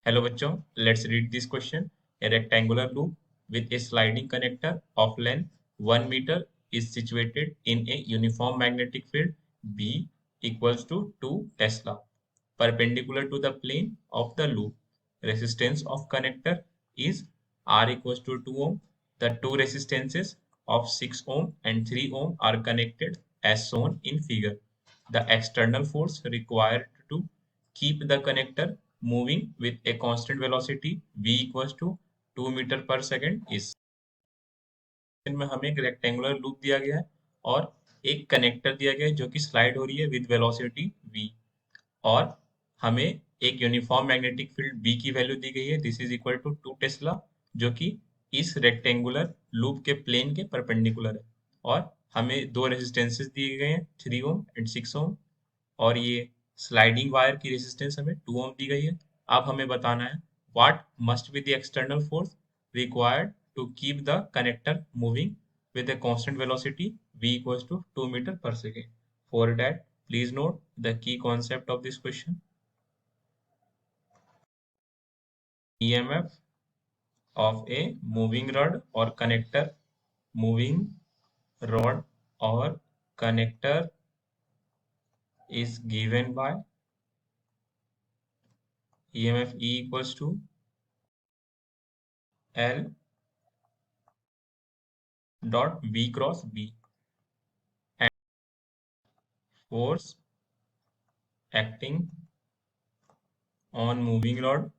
Hello bachcho, let's read this question. A rectangular loop with a sliding connector of length 1 meter is situated in a uniform magnetic field B equals to 2 Tesla. Perpendicular to the plane of the loop, resistance of connector is R equals to 2 ohm. The two resistances of 6 ohm and 3 ohm are connected as shown in figure. The external force required to keep the connector moving with a constant velocity v equals to 2 metre पर second is में हमें एक rectangular loop दिया गया है और एक connector दिया गया है जो कि स्लाइड हो रही है विद वेलोसिटी v और हमें एक यूनिफॉर्म मैग्नेटिक फील्ड बी की वैल्यू दी गई है this is equal to 2 tesla जो कि इस रेक्टेंगुलर लूप के प्लेन के परपेंडिकुलर है और हमें दो रेजिस्टेंसेस दिए गए हैं 3 ओम एंड 6 ओम और ये स्लाइडिंग वायर की रेजिस्टेंस हमें 2 ओम दी गई है। अब हमें बताना है what must be the external force required to keep the connector moving with a constant velocity v equals to 2 meter per second. For that, please note the key concept of this question. EMF of a moving rod or connector, moving rod or connector is given by EMF E equals to L dot V cross B and force acting on moving rod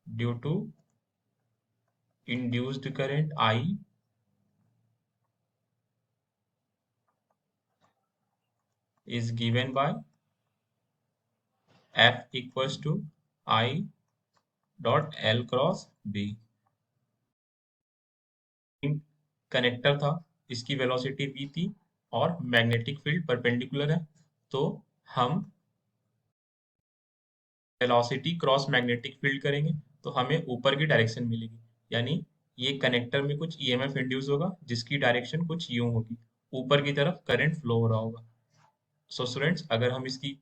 due to induced current I is given by F equals to I dot L cross B. Connector था इसकी velocity v थी और magnetic field perpendicular है तो हम velocity cross magnetic field करेंगे तो हमें ऊपर की डायरेक्शन मिलेगी यानी ये कनेक्टर में कुछ ईएमएफ इंड्यूस होगा जिसकी डायरेक्शन कुछ यूं होगी ऊपर की तरफ करंट फ्लो हो रहा होगा। सो स्टूडेंट्स अगर हम इसकी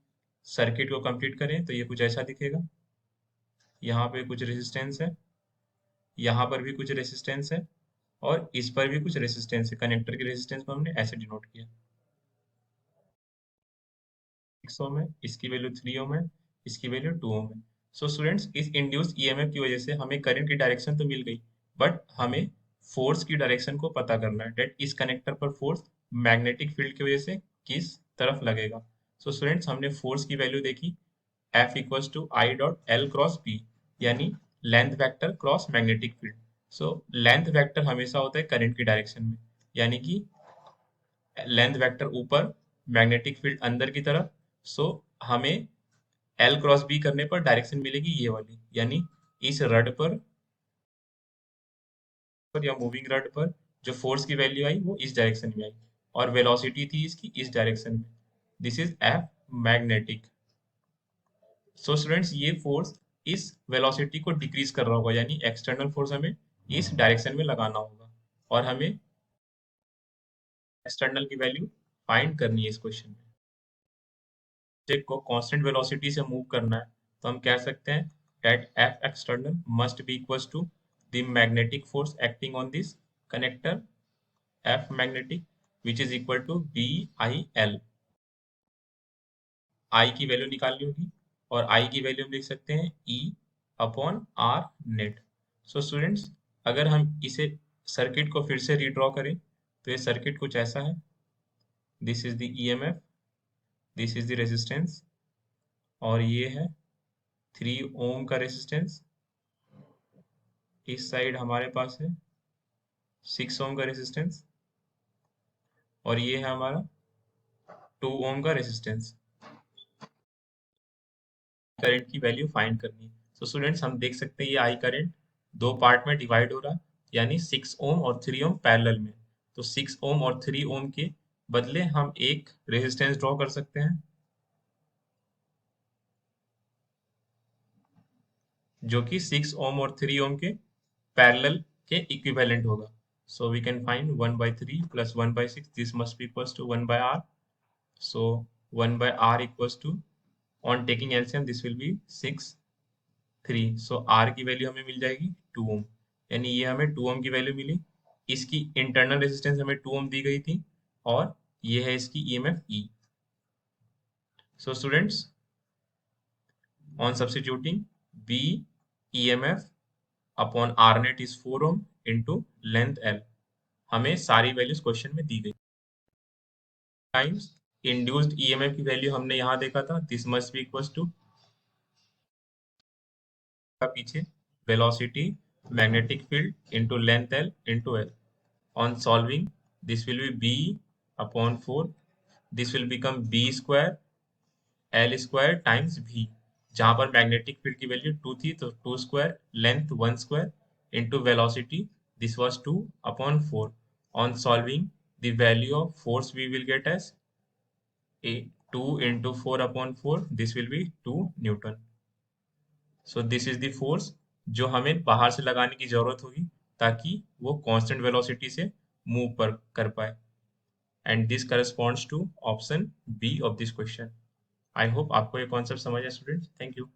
सर्किट को कंप्लीट करें तो ये कुछ ऐसा दिखेगा। यहाँ पे कुछ रेजिस्टेंस है, यहाँ पर भी कुछ रेजिस्टेंस है और इस पर भी कुछ रेजिस्टेंस है। कनेक्टर की रेजिस्टेंस को हमने ऐसे डिनोट किया 6 ओम है, इसकी वैल्यू 3 ओम है, इसकी वैल्यू 2 ओम है। सो स्टूडेंट्स इस इंड्यूस ईएमएफ की वजह से हमें करंट की डायरेक्शन तो मिल गई बट हमें फोर्स की डायरेक्शन को पता करना है डेट इस कनेक्टर पर फोर्स मैग्नेटिक फील्ड की वजह से किस तरफ लगेगा। सो स्टूडेंट्स हमने फोर्स की वैल्यू देखी F equals to I dot L cross B यानी length vector cross magnetic field. So length vector हमेशा होता है करंट की डायरेक्शन में यानी कि लेंथ वेक्टर ऊपर मैग्नेटिक फील्ड अंदर की तरफ। सो हमें एल क्रॉस बी करने पर डायरेक्शन मिलेगी ये वाली यानी इस रड पर या मूविंग रड पर जो फोर्स की वैल्यू आई वो इस डायरेक्शन में आई और वेलोसिटी थी इसकी इस डायरेक्शन में। This is F magnetic. So students ये फोर्स इस वेलोसिटी को डिक्रीज कर रहा होगा यानी एक्सटर्नल फोर्स हमें इस डायरेक्शन में लगाना होगा और हमें एक्सटर्नल की वैल्यू फाइंड करनी है इस क्वेश्चन में। ऑब्जेक्ट को कांस्टेंट वेलोसिटी से मूव करना है तो हम कह सकते हैं that F external must be equals to the magnetic force acting on this connector F magnetic which is equal to BIL। I की वैल्यू निकालनी होगी और I की वैल्यू हम लिख सकते हैं E upon R net. So students अगर हम इसे सर्किट को फिर से रीड्रॉ करें तो ये सर्किट कुछ ऐसा है। This is the EMF, this is the resistance और ये है 3 ओम का रेजिस्टेंस। इस साइड हमारे पास है 6 ओम का रेजिस्टेंस और ये है हमारा 2 ओम का रेजिस्टेंस। करंट की वैल्यू फाइंड करनी है। सो स्टूडेंट्स हम देख सकते हैं ये आई करंट दो पार्ट में डिवाइड हो रहा है यानी 6 ओम और 3 ओम पैरेलल में। तो 6 ओम और 3 ओम के बदले हम एक रेजिस्टेंस ड्रॉ कर सकते हैं जो कि 6 ओम और 3 ओम के पैरेलल के इक्विवेलेंट होगा। So we can find 1 by 3 plus 1 by 6. This must be equals to 1 by R. So 1 by R equals to on taking LCM this will be 6 3, so R की वैल्यू हमें मिल जाएगी 2 ओम, यानी ये हमें 2 ओम की वैल्यू मिली। इसकी इंटरनल रेजिस्टेंस हमें 2 ओम दी गई थी और ये है इसकी EMF E. So students, on substituting B EMF upon R net is 4 ohm into length L, हमें सारी वैल्यूज क्वेश्चन में दी गई। टाइम्स इंड्यूस्ड ईएमएफ की वैल्यू हमने यहाँ देखा था, this must be equals to का पीछे velocity magnetic field into length L into L. On solving this will be B upon 4, this will become B square L square times भी, जहां पर मैग्नेटिक फील्ड की वैल्यू 2 थी तो 2 square, length 1 square into velocity this was 2 upon 4। On solving the value of force we will get as a 2 into 4 upon 4, this will be 2 Newton. So this is the force जो हमें बाहर से लगाने की जरूरत होगी ताकि वो कांस्टेंट वेलोसिटी से मूव पर कर पाए। And this corresponds to option B of this question. I hope आपको ये कॉन्सेप्ट समझ है स्टूडेंट। Thank you.